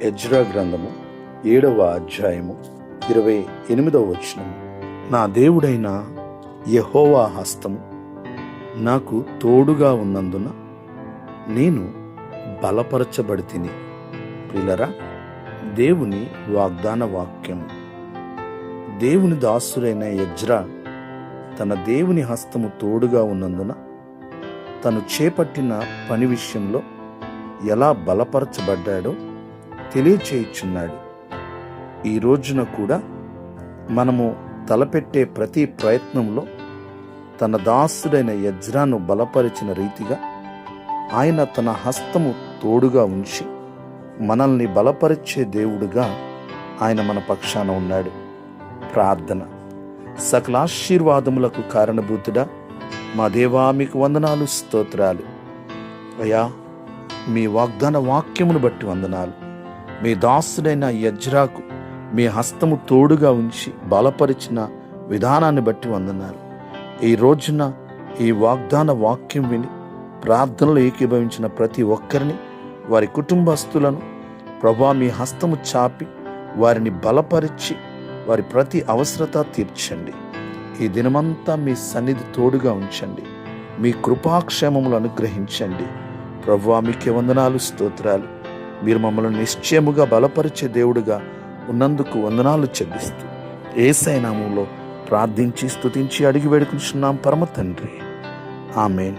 Ezra గ్రంథము 7వ అధ్యాయము 28వ వచనము. నా దేవుడైన యెహోవా హస్తము నాకు తోడుగా ఉన్నందున నేను బలపరచబడితిని. ప్రియులారా, దేవుని వాగ్దాన వాక్యము. దేవుని దాసుడైన ఎజ్రా తన దేవుని హస్తము తోడుగా ఉన్నందున తను చేపట్టిన పని విషయంలో ఎలా బలపరచబడ్డాడో తెలియచేయుచున్నాడు. ఈ రోజున కూడా మనము తలపెట్టే ప్రతి ప్రయత్నంలో తన దాసుడైన ఎజ్రాను బలపరిచిన రీతిగా ఆయన తన హస్తము తోడుగా ఉంచి మనల్ని బలపరిచే దేవుడుగా ఆయన మన పక్షాన ఉన్నాడు. ప్రార్థన. సకల ఆశీర్వాదములకు కారణభూతుడా మా దేవా, మీకు వందనాలు, స్తోత్రాలు. అయ్యా, మీ వాగ్దాన వాక్యమును బట్టి వందనాలు. మీ దాసుడైన ఎజ్రాకు మీ హస్తము తోడుగా ఉంచి బలపరిచిన విధానాన్ని బట్టి వందనాలు. ఈ రోజున ఈ వాగ్దాన వాక్యం విని ప్రార్థనలో ఏకీభవించిన ప్రతి ఒక్కరిని, వారి కుటుంబస్తులను ప్రభువా మీ హస్తము చాపి వారిని బలపరిచి వారి ప్రతి అవసరత తీర్చండి. ఈ దినమంతా మీ సన్నిధి తోడుగా ఉంచండి. మీ కృపాక్షేమములు అనుగ్రహించండి. ప్రభువా మీకే వందనాలు, స్తోత్రాలు. మీరు మమ్మల్ని నిశ్చయముగా బలపరిచే దేవుడుగా ఉన్నందుకు వందనాలు చెల్లిస్తూ యేసయ్య నామములో ప్రార్థించి స్తుతించి అడిగి వేడుకుంటున్నాం పరమ తండ్రి. ఆమేన్.